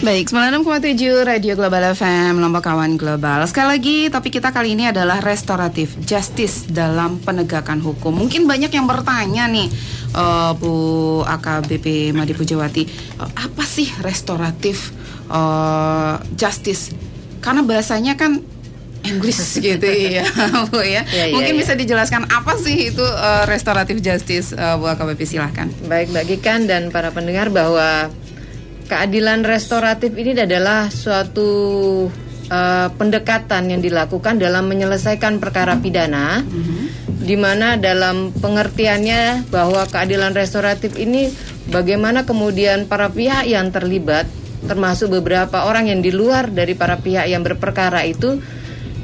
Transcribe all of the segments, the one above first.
Baik, 96,7 Radio Global FM, Lombok Kawan Global. Sekali lagi, topik kita kali ini adalah restoratif justice dalam penegakan hukum. Mungkin banyak yang bertanya nih, Bu AKBP Made Pujawati, apa sih restoratif justice? Karena bahasanya kan Inggris gitu ya, Bu ya. Mungkin bisa dijelaskan apa sih itu restoratif justice, Bu AKBP, silahkan. Baik, Mbak Gikan dan para pendengar, bahwa keadilan restoratif ini adalah suatu pendekatan yang dilakukan dalam menyelesaikan perkara pidana, di mana dalam pengertiannya bahwa keadilan restoratif ini bagaimana kemudian para pihak yang terlibat, termasuk beberapa orang yang di luar dari para pihak yang berperkara itu,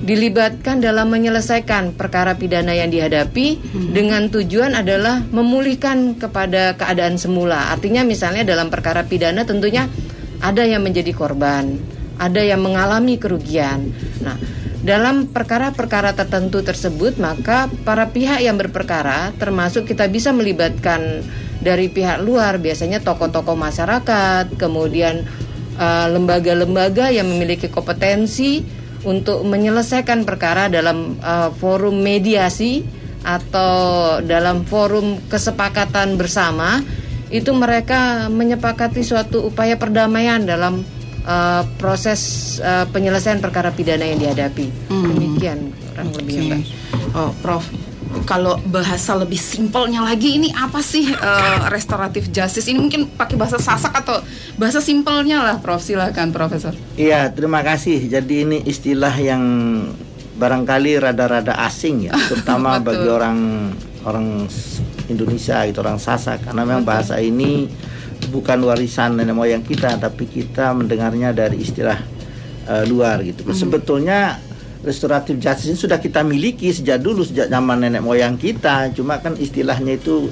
dilibatkan dalam menyelesaikan perkara pidana yang dihadapi dengan tujuan adalah memulihkan kepada keadaan semula. Artinya misalnya dalam perkara pidana tentunya ada yang menjadi korban, ada yang mengalami kerugian. Nah, dalam perkara-perkara tertentu tersebut, maka para pihak yang berperkara, termasuk kita bisa melibatkan dari pihak luar, biasanya tokoh-tokoh masyarakat, kemudian lembaga-lembaga yang memiliki kompetensi untuk menyelesaikan perkara dalam forum mediasi atau dalam forum kesepakatan bersama, itu mereka menyepakati suatu upaya perdamaian dalam proses penyelesaian perkara pidana yang dihadapi. Demikian kurang lebihnya, Mbak. Prof, kalau bahasa lebih simpelnya lagi, ini apa sih restoratif justice? Ini mungkin pakai bahasa Sasak atau bahasa simpelnya lah, Prof. Silakan, Profesor. Iya, terima kasih. Jadi ini istilah yang barangkali rada-rada asing ya, terutama bagi orang Indonesia, gitu, orang Sasak, karena memang bahasa ini bukan warisan nenek moyang kita, tapi kita mendengarnya dari istilah luar gitu. Sebetulnya restoratif justice ini sudah kita miliki sejak dulu, sejak zaman nenek moyang kita. Cuma kan istilahnya itu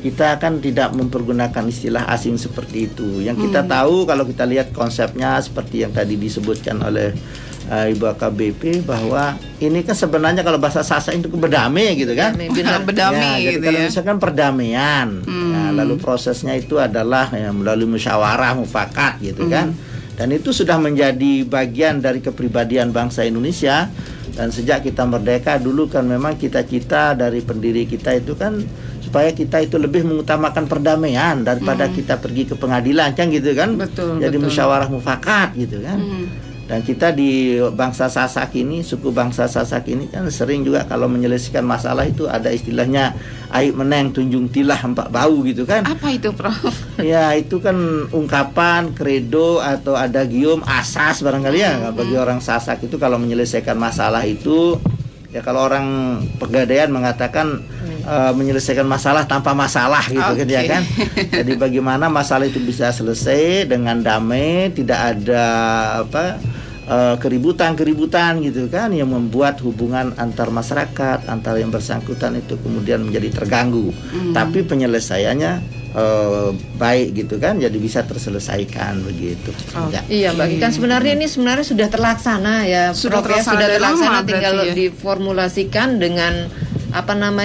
kita kan tidak mempergunakan istilah asing seperti itu. Yang kita tahu, kalau kita lihat konsepnya seperti yang tadi disebutkan oleh Ibu AKBP, bahwa ini kan sebenarnya kalau bahasa Sasak itu berdamai gitu kan. Berdamai ya, gitu jadi ya. misalkan perdamaian. Nah, lalu prosesnya itu adalah melalui musyawarah mufakat gitu kan. Dan itu sudah menjadi bagian dari kepribadian bangsa Indonesia. Dan sejak kita merdeka dulu kan memang cita-cita dari pendiri kita itu kan supaya kita itu lebih mengutamakan perdamaian daripada kita pergi ke pengadilan kan gitu kan. Jadi musyawarah mufakat gitu kan. Dan kita di bangsa Sasak ini, suku bangsa Sasak ini kan sering juga kalau menyelesaikan masalah itu ada istilahnya aib meneng tunjung tilah empat bau gitu kan. Apa itu, Prof? Ya, itu kan ungkapan kredo atau adagium asas barangkali ya. Bagi orang Sasak itu kalau menyelesaikan masalah itu, ya kalau orang Pegadaian mengatakan menyelesaikan masalah tanpa masalah gitu kan ya kan. Jadi bagaimana masalah itu bisa selesai dengan damai, tidak ada keributan gitu kan, yang membuat hubungan antar masyarakat, antar yang bersangkutan itu kemudian menjadi terganggu. Tapi penyelesaiannya baik gitu kan, jadi bisa terselesaikan begitu. Iya, Mbak Gikan, sebenarnya ini sudah terlaksana ya, sudah Prof, terlaksana, sudah terlaksana, tinggal ya diformulasikan dengan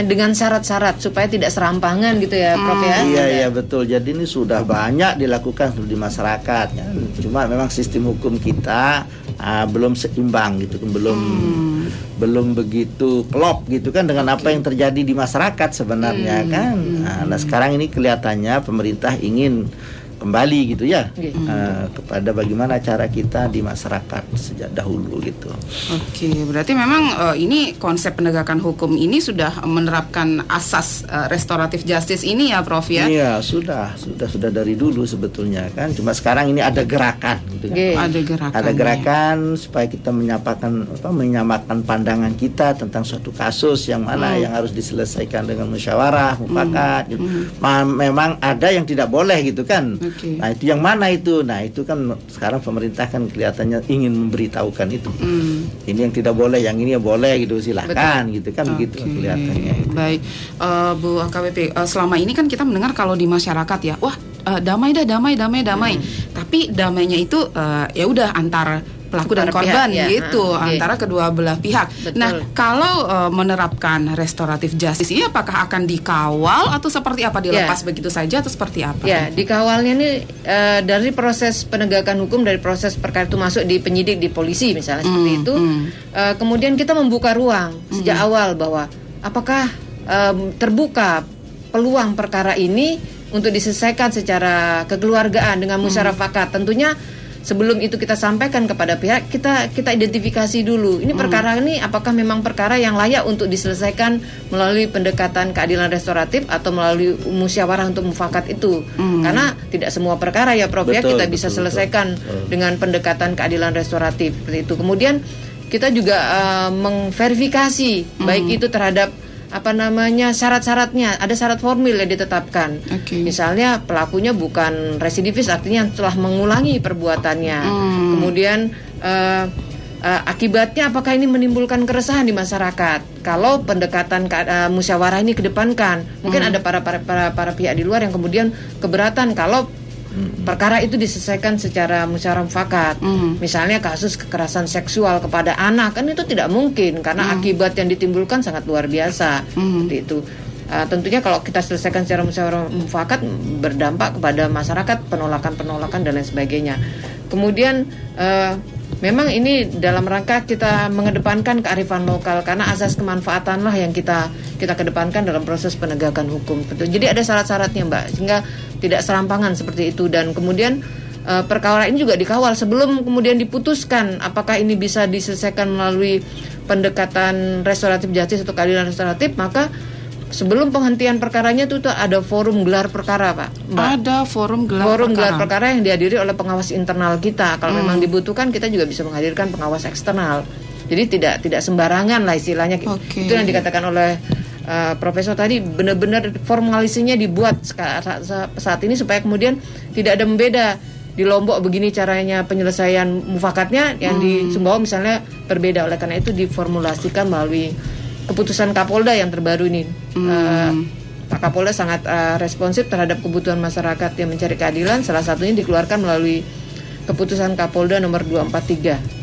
dengan syarat-syarat supaya tidak serampangan gitu ya, Prof ya. Iya betul. Jadi ini sudah banyak dilakukan di masyarakat ya. Cuma memang sistem hukum kita belum seimbang gitu, belum begitu klop gitu kan dengan apa yang terjadi di masyarakat sebenarnya kan. Nah, sekarang ini kelihatannya pemerintah ingin kembali gitu ya kepada bagaimana cara kita di masyarakat sejak dahulu gitu. Oke, berarti memang ini konsep penegakan hukum ini sudah menerapkan asas restoratif justice ini ya, Prof ya? Iya, sudah dari dulu sebetulnya kan. Cuma sekarang ini ada gerakan gitu kan. Ada gerakan supaya kita menyamakan pandangan kita tentang suatu kasus yang mana yang harus diselesaikan dengan musyawarah mufakat gitu. Memang ada yang tidak boleh gitu kan. Nah, itu yang mana itu? Nah, itu kan sekarang pemerintah kan kelihatannya ingin memberitahukan itu. Ini yang tidak boleh, yang ini ya boleh gitu, silakan gitu kan. Begitu kelihatannya. Baik, Bu AKBP, selama ini kan kita mendengar kalau di masyarakat ya, wah damai. Tapi damainya itu ya udah antar pelaku dan Para korban pihak, ya. gitu Oke. antara kedua belah pihak. Betul. Nah, kalau menerapkan restoratif justice ini apakah akan dikawal atau seperti apa, dilepas begitu saja atau seperti apa? Ya, dikawalnya ini dari proses penegakan hukum, dari proses perkara itu masuk di penyidik, di polisi misalnya seperti itu. Kemudian kita membuka ruang sejak awal bahwa apakah terbuka peluang perkara ini untuk diselesaikan secara kekeluargaan dengan musyawarah. Tentunya sebelum itu kita sampaikan kepada pihak, kita identifikasi dulu. Ini perkara ini apakah memang perkara yang layak untuk diselesaikan melalui pendekatan keadilan restoratif atau melalui musyawarah untuk mufakat itu. Karena tidak semua perkara ya Prof ya kita bisa selesaikan dengan pendekatan keadilan restoratif seperti itu. Kemudian kita juga mengverifikasi baik itu terhadap syarat-syaratnya. Ada syarat formil yang ditetapkan. Misalnya pelakunya bukan residivis, artinya telah mengulangi perbuatannya. Kemudian akibatnya apakah ini menimbulkan keresahan di masyarakat. Kalau pendekatan musyawarah ini kedepankan, mungkin ada para pihak di luar yang kemudian keberatan kalau perkara itu diselesaikan secara musyawarah mufakat. Misalnya kasus kekerasan seksual kepada anak, kan itu tidak mungkin karena akibat yang ditimbulkan sangat luar biasa. Seperti itu. Tentunya kalau kita selesaikan secara musyawarah mufakat berdampak kepada masyarakat, penolakan dan lain sebagainya. Kemudian memang ini dalam rangka kita mengedepankan kearifan lokal karena asas kemanfaatanlah yang kita kedepankan dalam proses penegakan hukum. Jadi ada syarat-syaratnya Mbak, sehingga tidak serampangan seperti itu. Dan kemudian perkara ini juga dikawal sebelum kemudian diputuskan apakah ini bisa diselesaikan melalui pendekatan restoratif justice atau keadilan restoratif, maka sebelum penghentian perkaranya itu ada forum gelar perkara Pak, Mbak. Ada forum gelar perkara yang dihadiri oleh pengawas internal kita. Kalau memang dibutuhkan kita juga bisa menghadirkan pengawas eksternal. Jadi tidak sembarangan lah istilahnya. Itu yang dikatakan oleh Profesor tadi, benar-benar formalisasinya dibuat saat ini supaya kemudian tidak ada membeda. Di Lombok begini caranya penyelesaian mufakatnya, yang di Sumbawa misalnya berbeda. Oleh karena itu diformulasikan melalui keputusan Kapolda yang terbaru ini. Pak Kapolda sangat responsif terhadap kebutuhan masyarakat yang mencari keadilan. Salah satunya dikeluarkan melalui keputusan Kapolda nomor 243.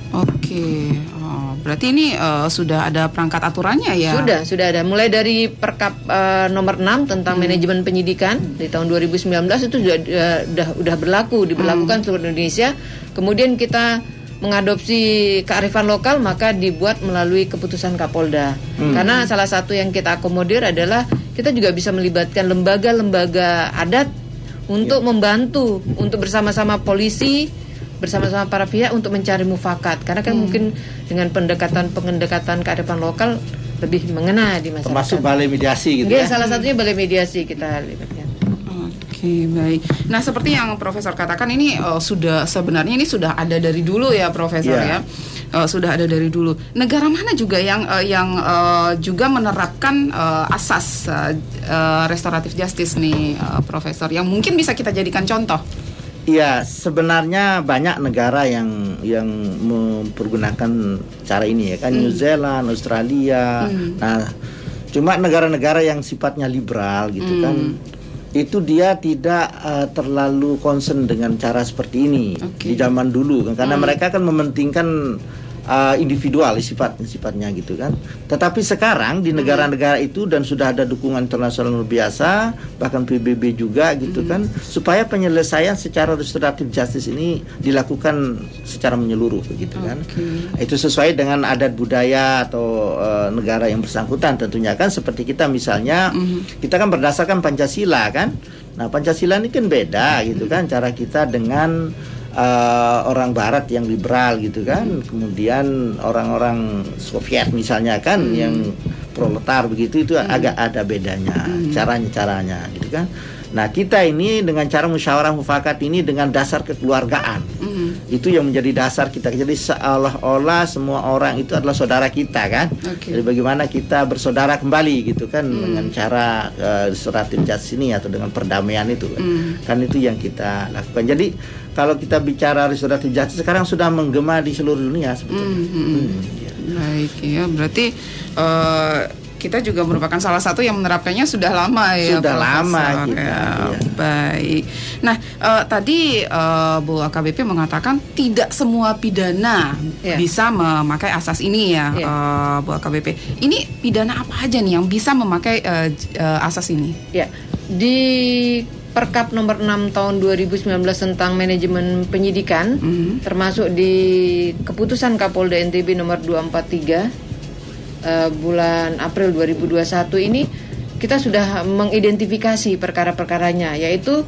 Berarti ini sudah ada perangkat aturannya ya? Sudah ada. Mulai dari Perkap nomor 6 tentang manajemen penyidikan di tahun 2019 itu sudah diberlakukan seluruh Indonesia. Kemudian kita mengadopsi kearifan lokal, maka dibuat melalui keputusan Kapolda. Karena salah satu yang kita akomodir adalah kita juga bisa melibatkan lembaga-lembaga adat untuk membantu, untuk bersama-sama polisi, bersama-sama para pihak untuk mencari mufakat. Karena kan mungkin dengan pendekatan kearifan lokal lebih mengena di masyarakat. Termasuk balai mediasi gitu ya? Salah satunya balai mediasi kita libatkan. Baik. Nah, seperti yang Profesor katakan ini sebenarnya ini sudah ada dari dulu ya, Profesor ya. Sudah ada dari dulu. Negara mana juga yang juga menerapkan asas restoratif justice nih, Profesor, yang mungkin bisa kita jadikan contoh? Iya, sebenarnya banyak negara yang mempergunakan cara ini ya kan, New Zealand, Australia. Nah, cuma negara-negara yang sifatnya liberal gitu kan, itu dia tidak terlalu concern dengan cara seperti ini di zaman dulu kan, karena mereka kan mementingkan individual sifatnya gitu kan. Tetapi sekarang di negara-negara itu dan sudah ada dukungan internasional luar biasa, bahkan PBB juga gitu kan, supaya penyelesaian secara restoratif justice ini dilakukan secara menyeluruh gitu kan. Itu sesuai dengan adat budaya atau negara yang bersangkutan tentunya kan. Seperti kita misalnya, kita kan berdasarkan Pancasila kan. Nah, Pancasila ini kan beda gitu kan cara kita dengan orang Barat yang liberal gitu kan, kemudian orang-orang Soviet misalnya kan yang proletar begitu, itu agak ada bedanya caranya gitu kan. Nah, kita ini dengan cara musyawarah mufakat ini dengan dasar kekeluargaan, itu yang menjadi dasar kita. Jadi seolah-olah semua orang itu adalah saudara kita kan. Jadi bagaimana kita bersaudara kembali gitu kan, dengan cara restoratif justice ini atau dengan perdamaian itu kan itu yang kita lakukan. Jadi kalau kita bicara restoratif justice sekarang sudah menggema di seluruh dunia sebetulnya. Baik ya, berarti kita juga merupakan salah satu yang menerapkannya sudah lama ya. Sudah Profesor. lama kita. Ya. Baik. Nah, tadi Bu AKBP mengatakan tidak semua pidana bisa memakai asas ini ya, Bu AKBP. Ini pidana apa aja nih yang bisa memakai asas ini? Ya, di Perkap nomor 6 tahun 2019 tentang manajemen penyidikan, termasuk di keputusan Kapolda NTB nomor 243 bulan April 2021 ini, kita sudah mengidentifikasi perkara-perkaranya, yaitu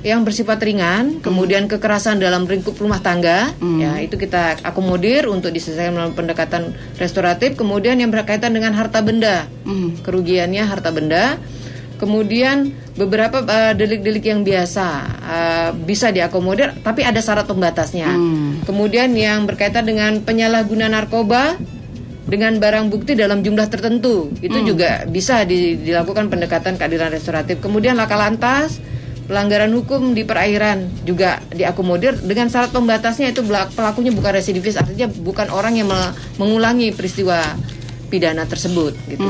yang bersifat ringan, kemudian kekerasan dalam lingkup rumah tangga, ya itu kita akomodir untuk diselesaikan melalui pendekatan restoratif. Kemudian yang berkaitan dengan harta benda, kerugiannya harta benda. Kemudian beberapa delik-delik yang biasa bisa diakomodir, tapi ada syarat pembatasnya. Kemudian yang berkaitan dengan penyalahgunaan narkoba dengan barang bukti dalam jumlah tertentu, itu juga bisa dilakukan pendekatan keadilan restoratif. Kemudian laka lantas, pelanggaran hukum di perairan juga diakomodir dengan syarat pembatasnya, itu pelakunya bukan residivis, artinya bukan orang yang mengulangi peristiwa pidana tersebut gitu.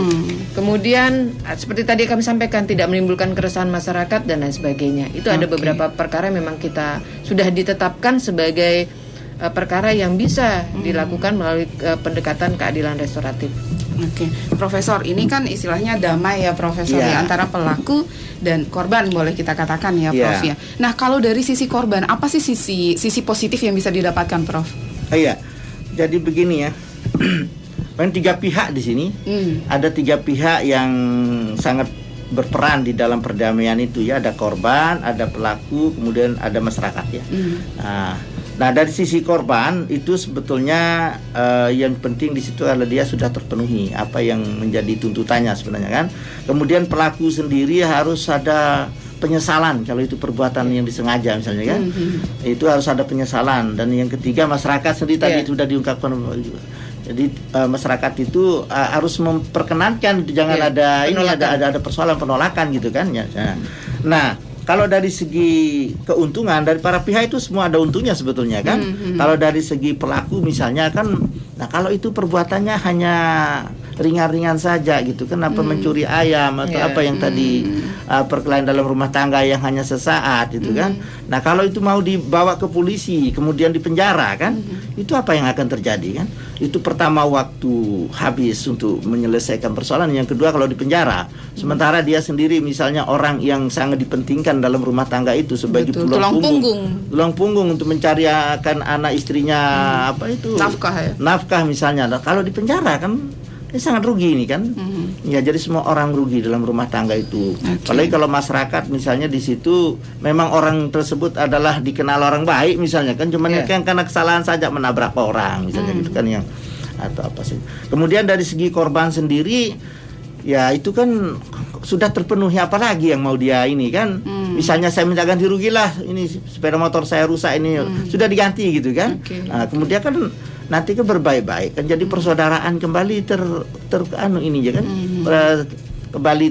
Kemudian seperti tadi kami sampaikan, tidak menimbulkan keresahan masyarakat dan lain sebagainya. Itu ada beberapa perkara memang kita sudah ditetapkan sebagai perkara yang bisa dilakukan melalui pendekatan keadilan restoratif. Oke, Profesor, ini kan istilahnya damai ya, Profesor, ya, antara pelaku dan korban, boleh kita katakan ya, Prof ya. Nah, kalau dari sisi korban, apa sih sisi positif yang bisa didapatkan, Prof? Iya, jadi begini ya. Memang 3 pihak di sini. Ada 3 pihak yang sangat berperan di dalam perdamaian itu ya. Ada korban, ada pelaku, kemudian ada masyarakat ya. Nah, dari sisi korban itu sebetulnya yang penting di situ adalah dia sudah terpenuhi apa yang menjadi tuntutannya sebenarnya kan. Kemudian pelaku sendiri harus ada penyesalan kalau itu perbuatan yang disengaja misalnya kan. Itu harus ada penyesalan. Dan yang ketiga, masyarakat sendiri tadi sudah diungkapkan. Jadi masyarakat itu harus memperkenankan, jangan ada penolakan. ada persoalan penolakan gitu kan ya. Nah, kalau dari segi keuntungan dari para pihak itu semua ada untungnya sebetulnya kan. Kalau dari segi pelaku misalnya kan, nah kalau itu perbuatannya hanya ringan-ringan saja gitu, kenapa mencuri ayam atau apa yang tadi perkelahian dalam rumah tangga yang hanya sesaat itu kan. Nah, kalau itu mau dibawa ke polisi kemudian dipenjara kan, itu apa yang akan terjadi kan? Itu pertama waktu habis untuk menyelesaikan persoalan. Yang kedua, kalau dipenjara, sementara dia sendiri misalnya orang yang sangat dipentingkan dalam rumah tangga itu sebagai tulang punggung untuk mencarikan anak istrinya apa itu nafkah misalnya. Nah, kalau dipenjara kan ini sangat rugi ini kan. Ya, jadi semua orang rugi dalam rumah tangga itu. Apalagi kalau masyarakat misalnya di situ memang orang tersebut adalah dikenal orang baik misalnya kan, cuman kan karena kesalahan saja menabrak orang misalnya gitu kan yang atau apa sih. Kemudian dari segi korban sendiri ya itu kan sudah terpenuhi, apalagi yang mau dia ini kan. Misalnya saya minta ganti rugi lah, ini sepeda motor saya rusak ini sudah diganti gitu kan. Nah, kemudian kan nanti kan berbaik-baik kan, jadi persaudaraan kembali ini ya kan, kembali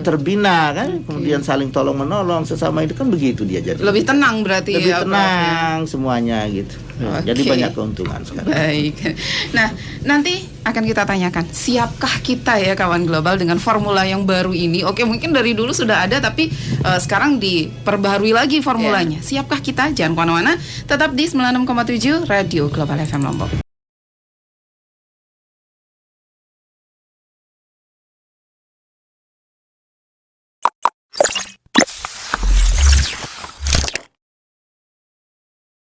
terbina kan, kemudian saling tolong menolong sesama itu kan, begitu dia jadi lebih tenang berarti lebih ya, tenang semuanya gitu. Jadi banyak keuntungan sekarang. Baik. Nah, nanti akan kita tanyakan, siapkah kita ya kawan global dengan formula yang baru ini? Oke, mungkin dari dulu sudah ada tapi sekarang diperbaharui lagi formulanya. Siapkah kita? Jangan kemana-mana, tetap di 96,7 Radio Global FM Lombok.